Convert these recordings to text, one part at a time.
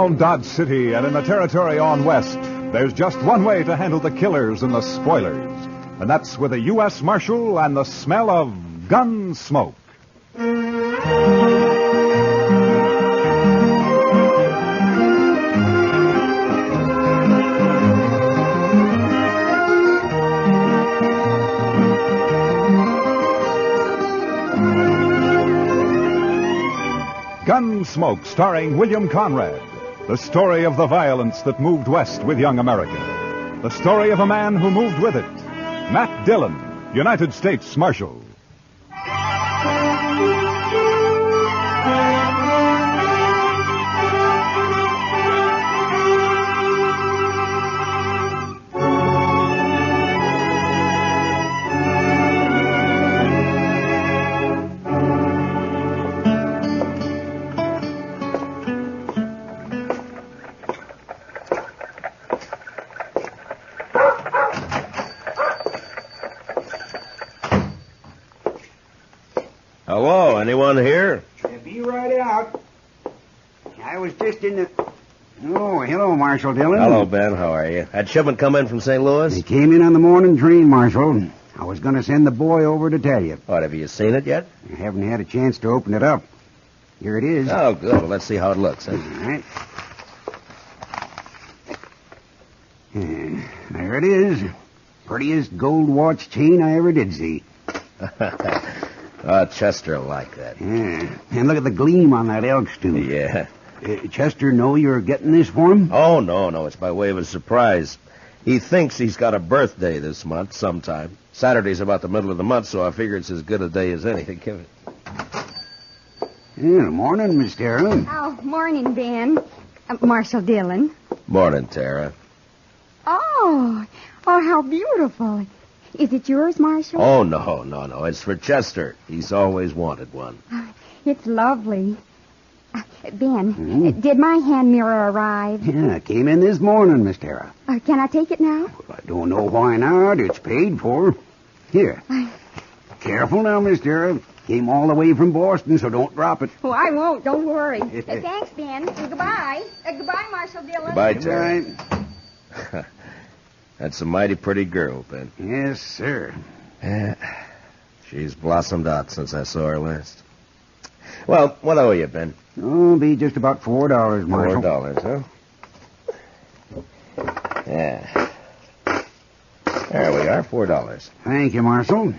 Around Dodge City and in the territory on west, there's just one way to handle the killers and the spoilers. And that's with a U.S. Marshal and the smell of gun smoke. Gunsmoke, starring William Conrad. The story of the violence that moved west with young America. The story of a man who moved with it. Matt Dillon, United States Marshal. Hello, anyone here? Be right out. I was just in the... Oh, hello, Marshal Dillon. Hello, Ben. How are you? Had shipment come in from St. Louis? They came in on the morning train, Marshal. I was going to send the boy over to tell you. What, have you seen it yet? I haven't had a chance to open it up. Here it is. Oh, good. Well, let's see how it looks. All right. There it is. Prettiest gold watch chain I ever did see. Chester will like that. Yeah. And look at the gleam on that elk's tooth. Yeah. Chester know you're getting this for him? Oh, no. It's by way of a surprise. He thinks he's got a birthday this month sometime. Saturday's about the middle of the month, so I figure it's as good a day as any to give it. Yeah, morning, Miss Tara. Oh, morning, Ben. Marshal Dillon. Morning, Tara. Oh, how beautiful. Is it yours, Marshal? Oh, no. It's for Chester. He's always wanted one. It's lovely. Ben, did my hand mirror arrive? Yeah, it came in this morning, Miss Tara. Can I take it now? Well, I don't know why not. It's paid for. Here. Careful now, Miss Tara. Came all the way from Boston, so don't drop it. Oh, I won't. Don't worry. Thanks, Ben. Goodbye. Goodbye, Marshal Dillon. Goodbye, Tara. That's a mighty pretty girl, Ben. Yes, sir. Yeah. She's blossomed out since I saw her last. Well, what owe you, Ben? Oh, be just about $4, Marshal. $4, huh? Yeah. There we are, $4. Thank you, Marshal.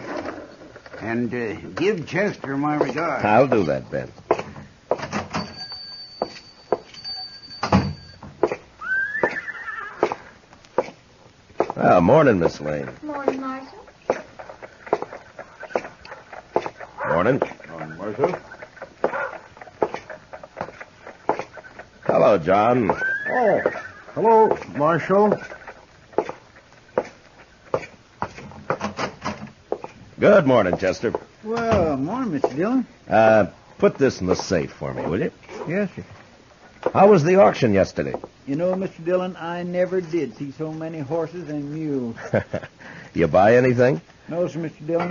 And give Chester my regards. I'll do that, Ben. Well, morning, Miss Lane. Morning, Marshal. Morning. Morning, Marshal. Hello, John. Oh, hello, Marshal. Good morning, Chester. Well, morning, Mr. Dillon. Put this in the safe for me, will you? Yes, sir. How was the auction yesterday? You know, Mr. Dillon, I never did see so many horses and mules. You buy anything? No, sir, Mr. Dillon.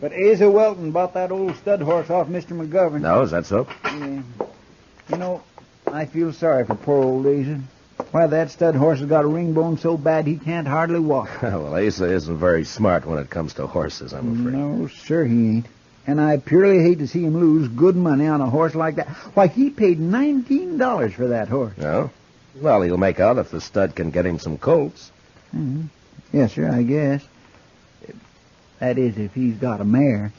But Asa Welton bought that old stud horse off Mr. McGovern. No, is that so? Yeah. You know, I feel sorry for poor old Asa. Why, that stud horse has got a ring bone so bad he can't hardly walk. Well, Asa isn't very smart when it comes to horses, I'm afraid. No, sir, he ain't. And I purely hate to see him lose good money on a horse like that. Why, he paid $19 for that horse. No? Well, he'll make out if the stud can get him some colts. Mm-hmm. Yes, sir, I guess. That is, if he's got a mare.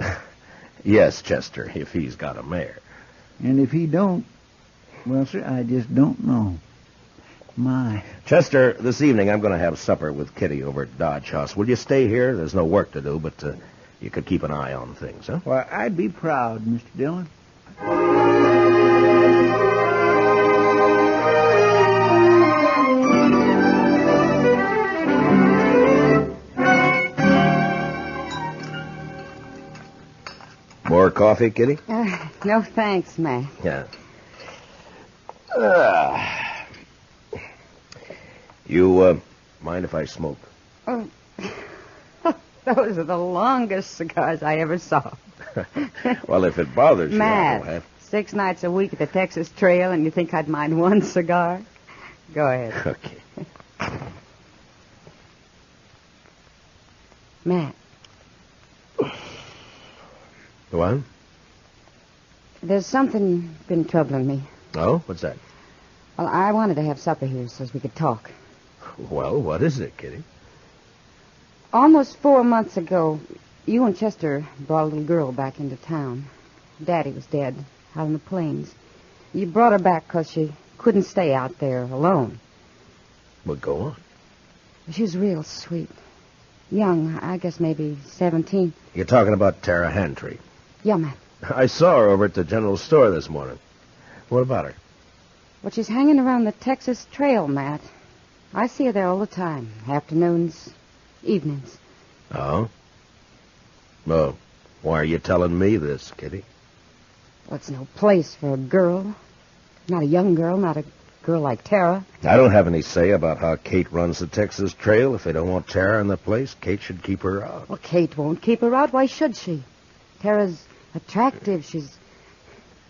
Yes, Chester, if he's got a mare. And if he don't, well, sir, I just don't know. My. Chester, this evening I'm going to have supper with Kitty over at Dodge House. Will you stay here? There's no work to do, but you could keep an eye on things, huh? Why, I'd be proud, Mr. Dillon. More coffee, Kitty? No thanks, Matt. Yeah. You mind if I smoke? Oh, those are the longest cigars I ever saw. Well, if it bothers you, I Matt, don't have... 6 nights a week at the Texas Trail, and you think I'd mind one cigar? Go ahead. Okay. Matt. What? There's something been troubling me. Oh? What's that? Well, I wanted to have supper here so we could talk. Well, what is it, Kitty? Almost 4 months ago, you and Chester brought a little girl back into town. Daddy was dead out in the plains. You brought her back because she couldn't stay out there alone. Well, go on. She was real sweet. Young, I guess maybe 17. You're talking about Tara Hantry. Yeah, Matt. I saw her over at the general store this morning. What about her? Well, she's hanging around the Texas Trail, Matt. I see her there all the time. Afternoons, evenings. Oh? Well, why are you telling me this, Kitty? Well, it's no place for a girl. Not a young girl, not a girl like Tara. I don't have any say about how Kate runs the Texas Trail. If they don't want Tara in the place, Kate should keep her out. Well, Kate won't keep her out. Why should she? Tara's attractive. She's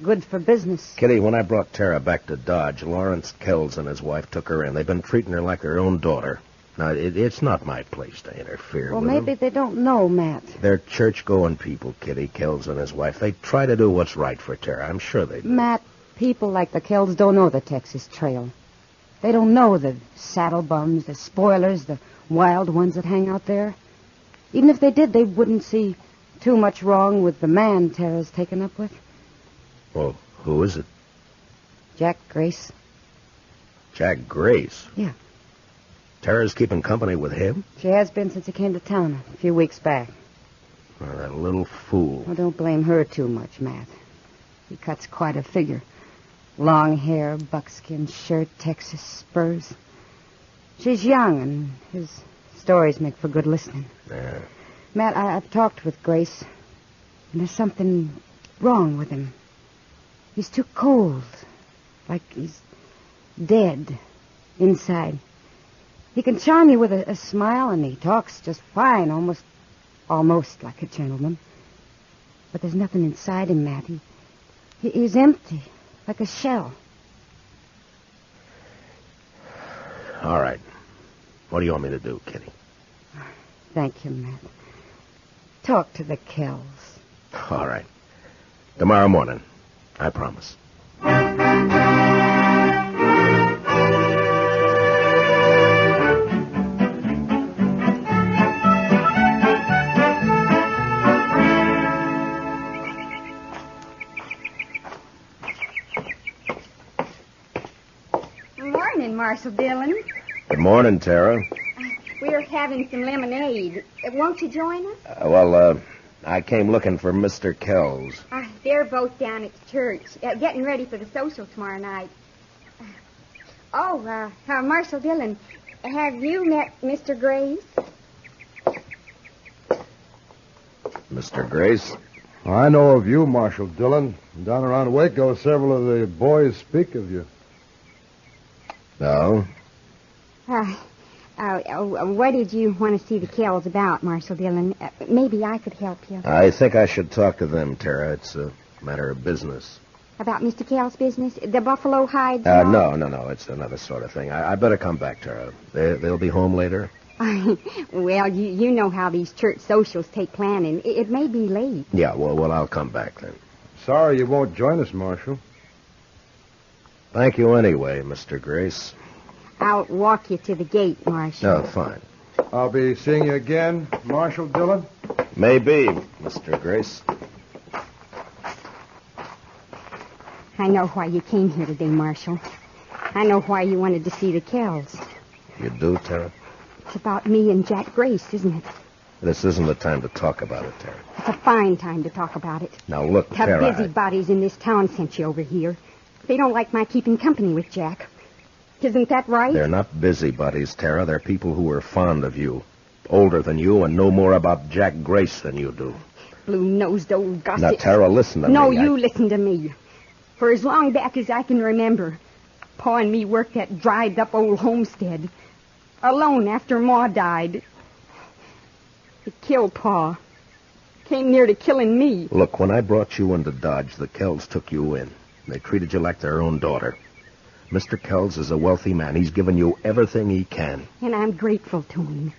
good for business. Kitty, when I brought Tara back to Dodge, Lawrence Kells and his wife took her in. They've been treating her like their own daughter. Now, it's not my place to interfere Well, with maybe them. they don't know, Matt. They're church-going people, Kitty, Kells and his wife. They try to do what's right for Tara. I'm sure they do. Matt, people like the Kells don't know the Texas Trail. They don't know the saddle bums, the spoilers, the wild ones that hang out there. Even if they did, they wouldn't see too much wrong with the man Tara's taken up with. Well, who is it? Jack Grace. Jack Grace? Yeah. Tara's keeping company with him? She has been since he came to town a few weeks back. Oh, that little fool. Well, don't blame her too much, Matt. He cuts quite a figure. Long hair, buckskin shirt, Texas spurs. She's young, and his stories make for good listening. Yeah. Matt, I've talked with Grace, and there's something wrong with him. He's too cold, like he's dead inside. He can charm you with a smile, and he talks just fine, almost like a gentleman. But there's nothing inside him, Matt. He's empty, like a shell. All right. What do you want me to do, Kitty? Thank you, Matt. Talk to the Kells. All right. Tomorrow morning. I promise. Morning, Marshal Dillon. Good morning, Tara. We're having some lemonade. Won't you join us? I came looking for Mr. Kells. They're both down at the church, getting ready for the social tomorrow night. Marshal Dillon, have you met Mr. Grace? Mr. Grace? I know of you, Marshal Dillon. Down around Waco, several of the boys speak of you. No? What did you want to see the Kells about, Marshal Dillon? Maybe I could help you. I think I should talk to them, Tara. It's a matter of business. About Mr. Kells' business? The buffalo hides? No. It's another sort of thing. I better come back, Tara. They'll be home later? Well, you know how these church socials take planning. It may be late. Yeah, well, I'll come back then. Sorry you won't join us, Marshal. Thank you anyway, Mr. Grace. I'll walk you to the gate, Marshal. Oh, fine. I'll be seeing you again, Marshal Dillon. Maybe, Mr. Grace. I know why you came here today, Marshal. I know why you wanted to see the Kells. You do, Tara? It's about me and Jack Grace, isn't it? This isn't the time to talk about it, Tara. It's a fine time to talk about it. Now, look, The Tara... busybodies in this town sent you over here. They don't like my keeping company with Jack. Isn't that right? They're not busybodies, Tara. They're people who are fond of you. Older than you and know more about Jack Grace than you do. Blue-nosed old gossip. Now, Tara, listen to me. No, you listen to me. For as long back as I can remember, Pa and me worked that dried-up old homestead. Alone after Ma died. It killed Pa. came near to killing me. Look, when I brought you into Dodge, the Kells took you in. They treated you like their own daughter. Mr. Kells is a wealthy man. He's given you everything he can. And I'm grateful to him.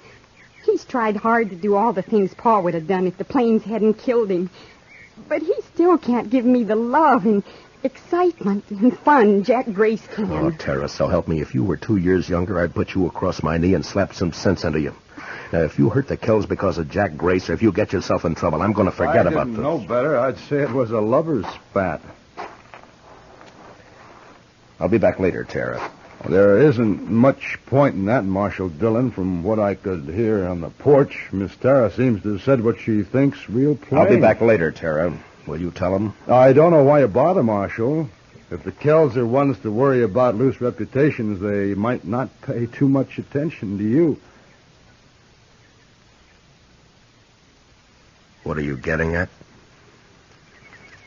He's tried hard to do all the things Pa would have done if the planes hadn't killed him. But he still can't give me the love and excitement and fun Jack Grace can. Oh, Tara, so help me. If you were 2 years younger, I'd put you across my knee and slap some sense into you. Now, if you hurt the Kells because of Jack Grace, or if you get yourself in trouble, I'm going to forget about this. I didn't know better. I'd say it was a lover's spat. I'll be back later, Tara. There isn't much point in that, Marshal Dillon. From what I could hear on the porch, Miss Tara seems to have said what she thinks real plain. I'll be back later, Tara. Will you tell him? I don't know why you bother, Marshal. If the Kells are ones to worry about loose reputations, they might not pay too much attention to you. What are you getting at?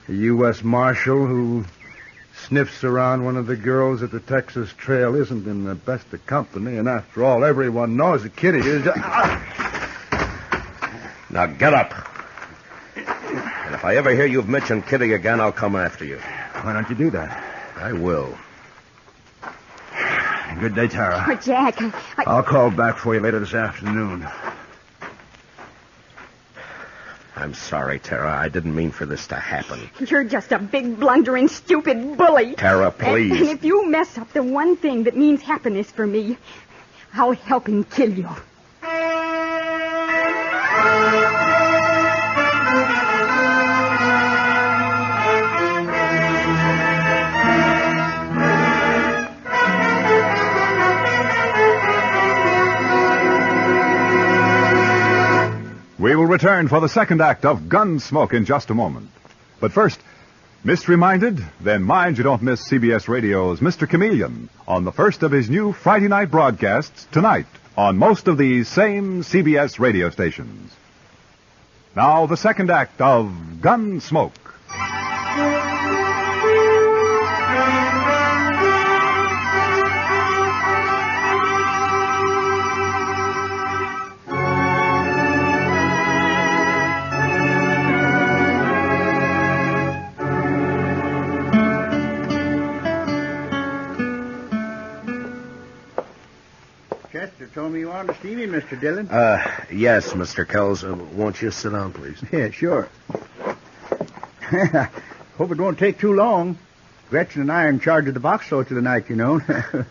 A U.S. Marshal who sniffs around one of the girls at the Texas Trail isn't in the best of company, and after all, everyone knows that Kitty is... Now get up. And if I ever hear you've mentioned Kitty again, I'll come after you. Why don't you do that? I will. Good day, Tara. Oh, Jack, I'll call back for you later this afternoon. I'm sorry, Tara. I didn't mean for this to happen. you're just a big, blundering, stupid bully. Tara, please. And if you mess up the one thing that means happiness for me, I'll help him kill you. We will return for the second act of Gunsmoke in just a moment. But first, missed reminded? Then mind you don't miss CBS Radio's Mr. Chameleon on the first of his new Friday night broadcasts tonight on most of these same CBS radio stations. Now, the second act of Gunsmoke. Chester told me you wanted to see me, Mr. Dillon. Yes, Mr. Kells. Won't you sit down, please? Yeah, sure. Hope it won't take too long. Gretchen and I are in charge of the box store tonight, you know.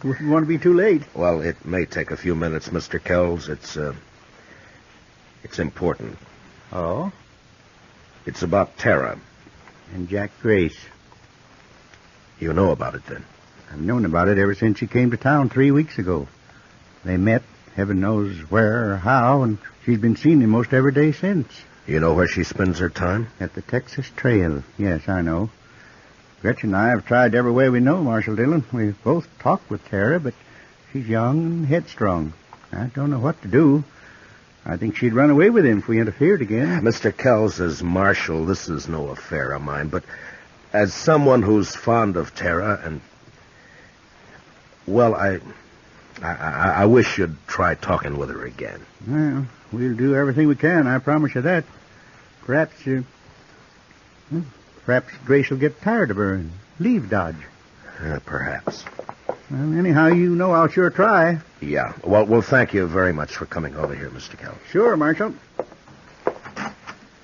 Wouldn't want to be too late. Well, it may take a few minutes, Mr. Kells. It's important. Oh? It's about Tara. And Jack Grace. You know about it, then? I've known about it ever since she came to town 3 weeks ago. They met, heaven knows where or how, and she's been seen him most every day since. You know where she spends her time? At the Texas Trail. Yes, I know. Gretchen and I have tried every way we know, Marshal Dillon. We've both talked with Tara, but she's young and headstrong. I don't know what to do. I think she'd run away with him if we interfered again. Mr. Kells, as Marshal, this is no affair of mine, but as someone who's fond of Tara and... Well, I wish you'd try talking with her again. Well, we'll do everything we can, I promise you that. Perhaps Grace will get tired of her and leave Dodge. Perhaps. Well, anyhow, you know I'll sure try. Yeah. Well, thank you very much for coming over here, Mr. Kells. Sure, Marshal.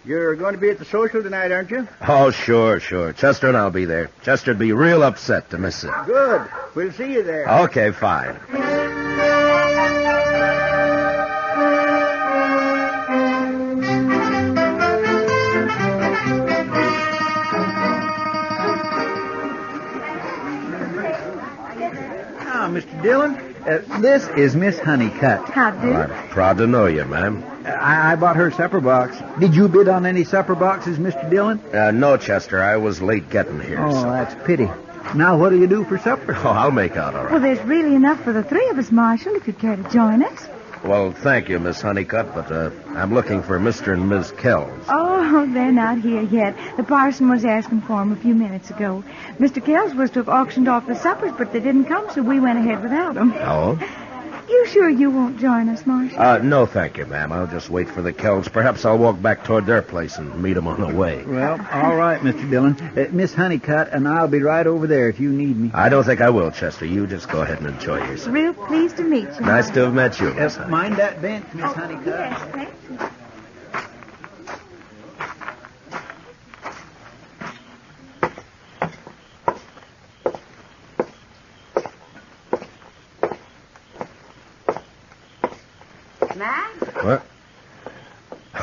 You're going to be at the social tonight, aren't you? Oh, sure. Chester and I'll be there. Chester'd be real upset to miss it. Good. We'll see you there. Okay, fine. Mr. Dillon, this is Miss Honeycutt. How do? Well, I'm proud to know you, ma'am. I bought her supper box. Did you bid on any supper boxes, Mr. Dillon? No, Chester. I was late getting here. Oh, so. that's a pity. Now, what do you do for supper? Oh, I'll make out all right. Well, there's really enough for the three of us, Marshal, if you'd care to join us. Well, thank you, Miss Honeycutt, but I'm looking for Mr. and Ms. Kells. Oh, they're not here yet. The parson was asking for them a few minutes ago. Mr. Kells was to have auctioned off the suppers, but they didn't come, so we went ahead without them. Oh? You sure you won't join us, Marshal? No, thank you, ma'am. I'll just wait for the Kells. Perhaps I'll walk back toward their place and meet them on the way. Well, all right, Mr. Dillon. Miss Honeycutt and I'll be right over there if you need me. I don't think I will, Chester. You just go ahead and enjoy yourself. Real pleased to meet you. Nice to have met you, Miss Honeycutt. Mind that bench, Miss Honeycutt. Yes, thank you. Matt? What?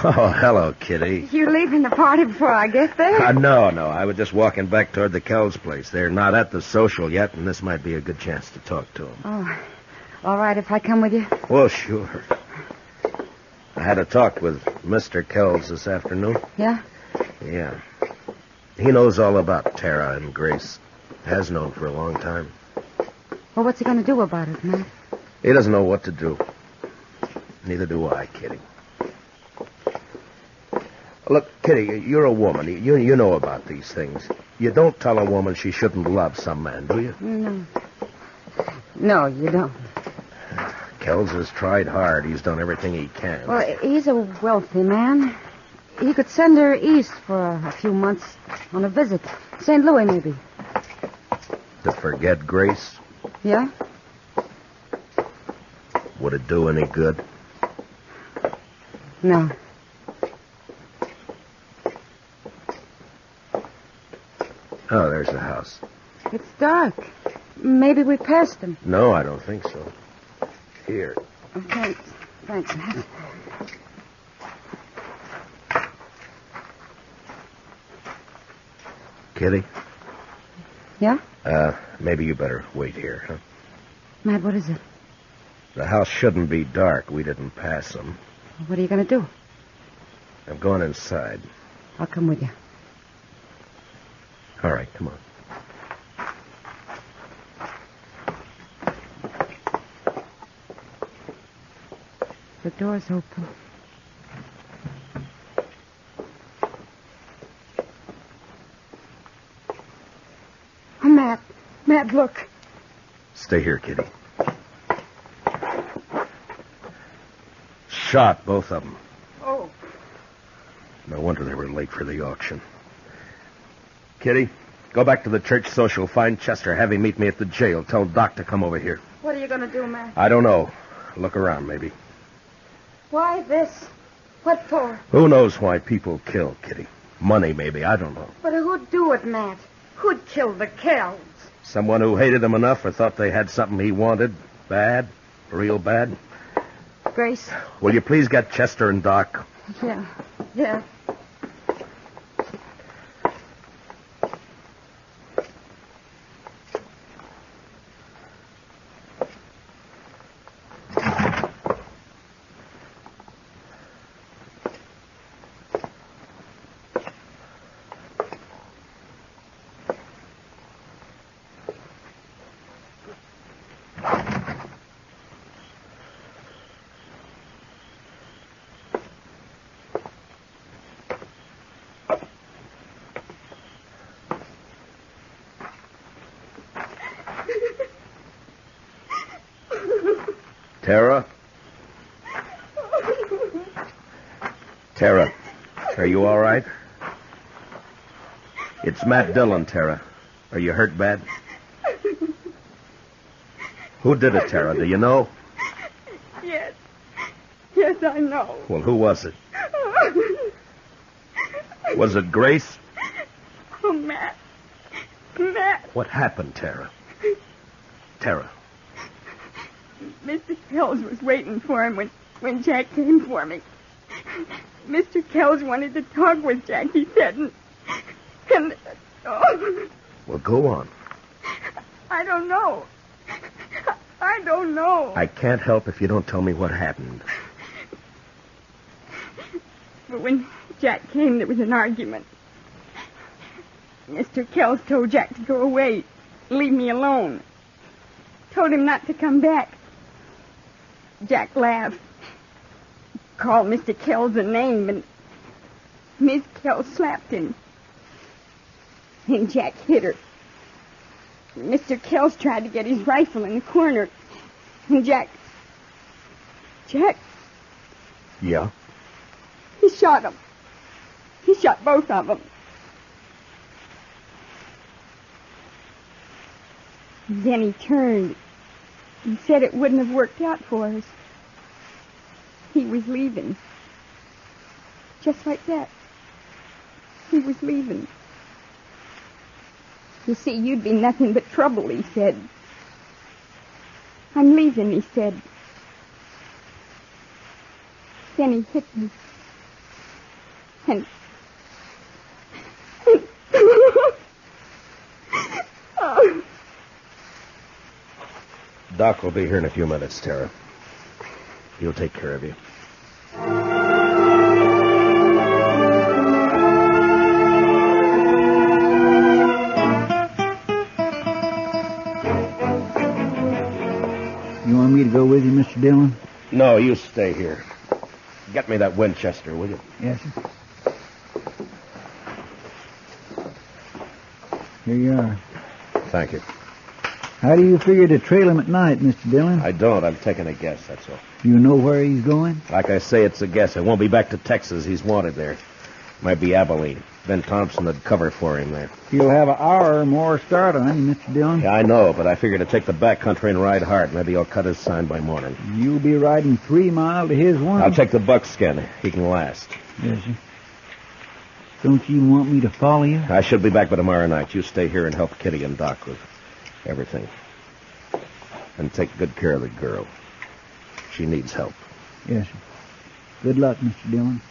Oh, hello, Kitty. You leaving the party before I get there? No. I was just walking back toward the Kells place. They're not at the social yet, and this might be a good chance to talk to them. Oh, all right if I come with you. Well, sure. I had a talk with Mr. Kells this afternoon. Yeah? Yeah. He knows all about Tara and Grace. Has known for a long time. Well, what's he going to do about it, Matt? He doesn't know what to do. Neither do I, Kitty. Look, Kitty, you're a woman. You know about these things. You don't tell a woman she shouldn't love some man, do you? No. No, you don't. Kells has tried hard. He's done everything he can. Well, he's a wealthy man. He could send her east for a few months on a visit. St. Louis, maybe. To forget Grace? Yeah? Would it do any good? No. Oh, there's the house. It's dark. Maybe we passed him. No, I don't think so. Here. Oh, thanks. Thanks, Matt. Kitty? Yeah? Maybe you better wait here, huh? Matt, what is it? The house shouldn't be dark. We didn't pass them. What are you going to do? I'm going inside. I'll come with you. All right, come on. The door's open. Oh, Matt. Matt, look. Stay here, Kitty. Shot, both of them. Oh. No wonder they were late for the auction. Kitty, go back to the church social. Find Chester. Have him meet me at the jail. Tell Doc to come over here. What are you going to do, Matt? I don't know. Look around, maybe. Why this? What for? Who knows why people kill, Kitty? Money, maybe. I don't know. But who'd do it, Matt? Who'd kill the Kells? Someone who hated him enough or thought they had something he wanted. Bad. Real bad. Grace? Will you please get Chester and Doc? Yeah. Yeah. Tara? Tara, are you all right? It's Matt Dillon, Tara. Are you hurt bad? Who did it, Tara? Do you know? Yes. Yes, I know. Well, who was it? Was it Grace? Oh, Matt. Matt. What happened, Tara? Tara. Mr. Kells was waiting for him when Jack came for me. Mr. Kells wanted to talk with Jack, he said, and Well, go on. I don't know. I don't know. I can't help if you don't tell me what happened. But when Jack came, there was an argument. Mr. Kells told Jack to go away, leave me alone. Told him not to come back. Jack laughed. Called Mr. Kells a name, and Miss Kells slapped him. And Jack hit her. Mr. Kells tried to get his rifle in the corner, and Jack Jack, Yeah? he shot him. He shot both of them. And then he turned and said it wouldn't have worked out for us. He was leaving. Just like that. He was leaving. You see, you'd be nothing but trouble, he said. I'm leaving, he said. Then he hit me. And... oh. Doc will be here in a few minutes, Tara. He'll take care of you. You want me to go with you, Mr. Dillon? No, you stay here. Get me that Winchester, will you? Yes, sir. Here you are. Thank you. How do you figure to trail him at night, Mr. Dillon? I don't. I'm taking a guess, that's all. Do you know where he's going? Like I say, it's a guess. I won't be back to Texas. He's wanted there. Might be Abilene. Ben Thompson would cover for him there. He'll have an hour or more start on you, Mr. Dillon. Yeah, I know, but I figure to take the back country and ride hard. Maybe he'll cut his sign by morning. You'll be riding 3 miles to his 1. I'll take the buckskin. He can last. Yes, sir. Don't you want me to follow you? I should be back by tomorrow night. You stay here and help Kitty and Doc with everything. And take good care of the girl. She needs help. Yes, sir. Good luck, Mr. Dillon.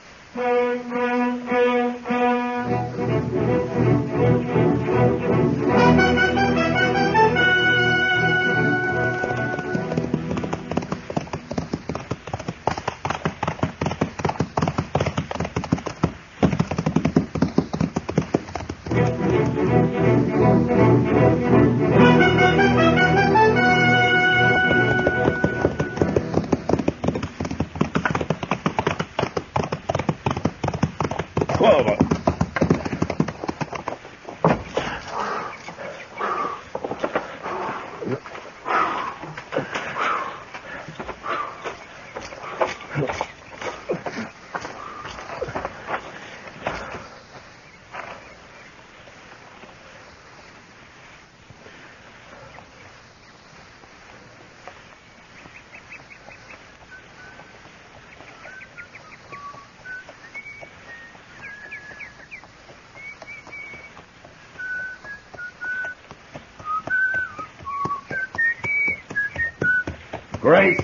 Grace!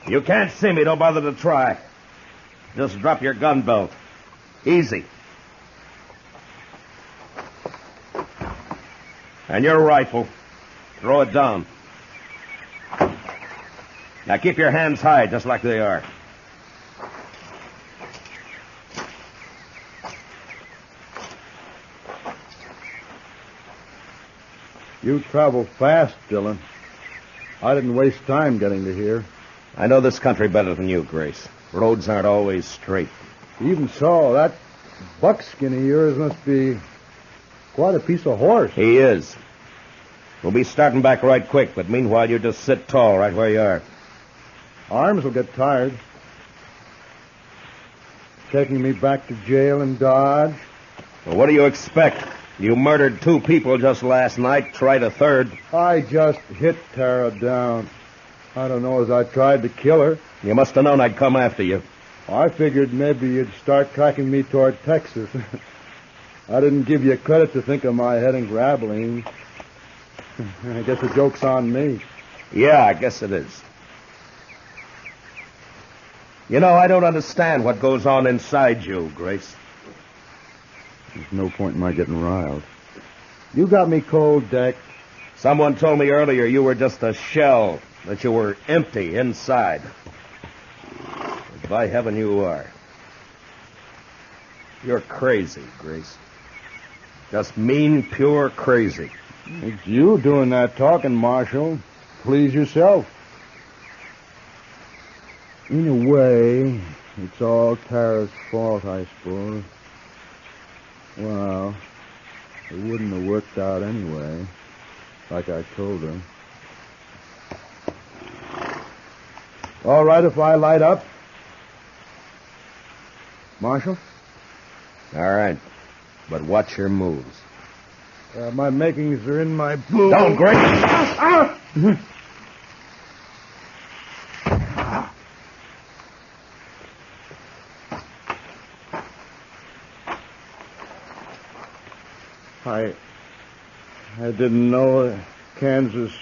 You can't see me. Don't bother to try. Just drop your gun belt. Easy. And your rifle. Throw it down. Now keep your hands high, just like they are. You travel fast, Dillon. I didn't waste time getting to here. I know this country better than you, Grace. Roads aren't always straight. Even so, that buckskin of yours must be quite a piece of horse. He is. We'll be starting back right quick, but meanwhile you just sit tall right where you are. Arms will get tired. Taking me back to jail in Dodge. Well, what do you expect? You murdered 2 people just last night, tried a third. I just hit Tara down. I don't know as I tried to kill her. You must have known I'd come after you. I figured maybe you'd start tracking me toward Texas. I didn't give you credit to think of my heading for Abilene. I guess the joke's on me. Yeah, I guess it is. You know, I don't understand what goes on inside you, Grace. There's no point in my getting riled. You got me cold, Deck. Someone told me earlier you were just a shell, that you were empty inside. But by heaven, you are. You're crazy, Grace. Just mean, pure crazy. It's you doing that talking, Marshal. Please yourself. In a way, it's all Tara's fault, I suppose. Well, it wouldn't have worked out anyway, like I told her. All right if I light up? Marshal? All right. But watch your moves. My makings are in my boot. Don't, Grace! I didn't know Kansas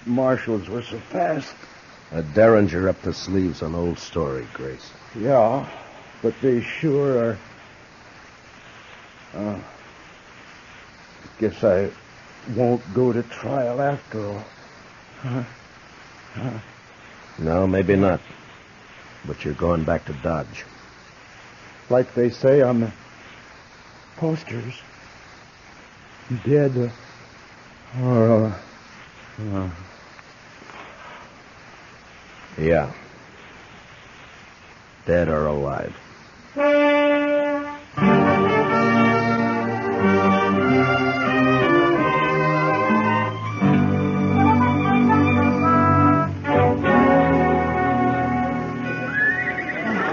marshals were so fast. A derringer up the sleeves, an old story, Grace. Yeah, but they sure are. Guess I won't go to trial after all. No, maybe not. But you're going back to Dodge. Like they say on the posters. Dead or... Yeah. Dead or alive.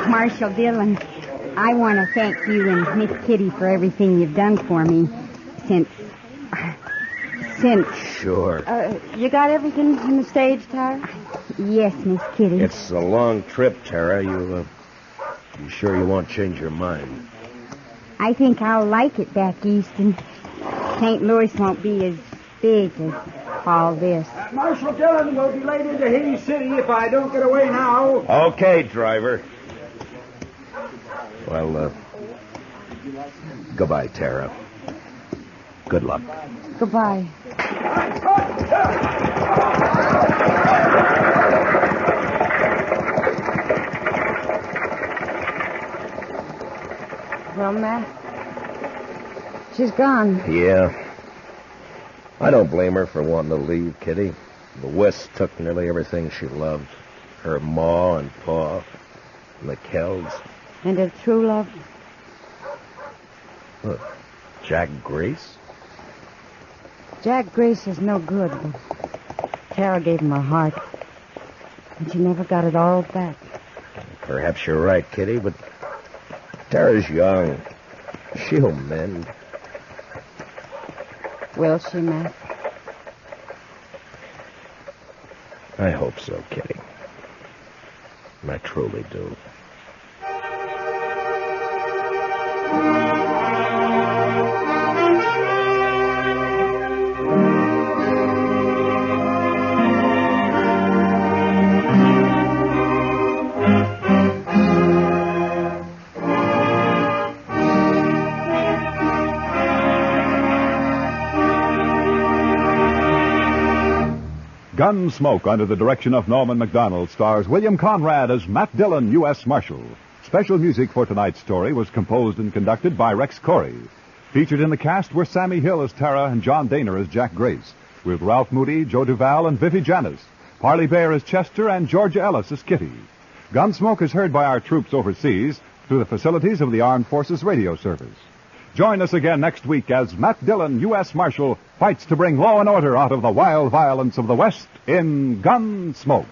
Marshal Dillon, I want to thank you and Miss Kitty for everything you've done for me since... Sure. You got everything on the stage, Tara? Yes, Miss Kitty. It's a long trip, Tara. You sure you won't change your mind? I think I'll like it back east, and St. Louis won't be as big as all this. Marshal Dillon will be late into Haines City if I don't get away now. Okay, driver. Well, goodbye, Tara. Good luck. Goodbye. Well, Matt, she's gone. Yeah. I don't blame her for wanting to leave, Kitty. The West took nearly everything she loved. Her ma and pa, and the Kells. And her true love. Look, Jack Grace? Jack Grace is no good, but Tara gave him her heart. And she never got it all back. Perhaps you're right, Kitty, but Tara's young. She'll mend. Will she, Matt? I hope so, Kitty. I truly do. Gunsmoke, under the direction of Norman MacDonald, stars William Conrad as Matt Dillon, U.S. Marshal. Special music for tonight's story was composed and conducted by Rex Corey. Featured in the cast were Sammy Hill as Tara and John Daner as Jack Grace, with Ralph Moody, Joe Duval, and Vivi Janis, Parley Bear as Chester, and Georgia Ellis as Kitty. Gunsmoke is heard by our troops overseas through the facilities of the Armed Forces Radio Service. Join us again next week as Matt Dillon, U.S. Marshal, fights to bring law and order out of the wild violence of the West in Gunsmoke.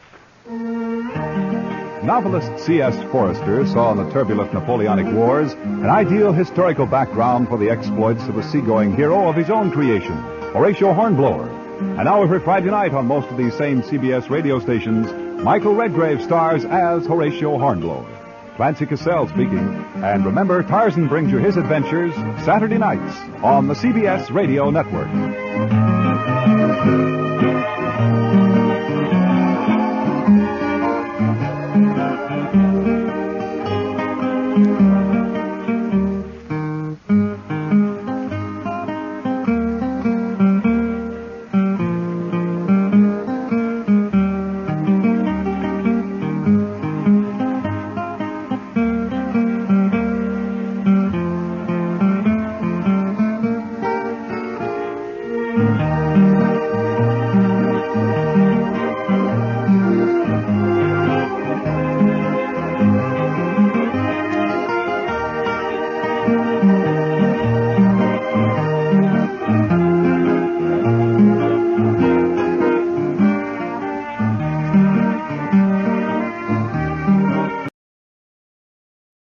Novelist C.S. Forrester saw in the turbulent Napoleonic Wars an ideal historical background for the exploits of a seagoing hero of his own creation, Horatio Hornblower. And now every Friday night on most of these same CBS radio stations, Michael Redgrave stars as Horatio Hornblower. Clancy Cassell speaking. And remember, Tarzan brings you his adventures Saturday nights on the CBS Radio Network.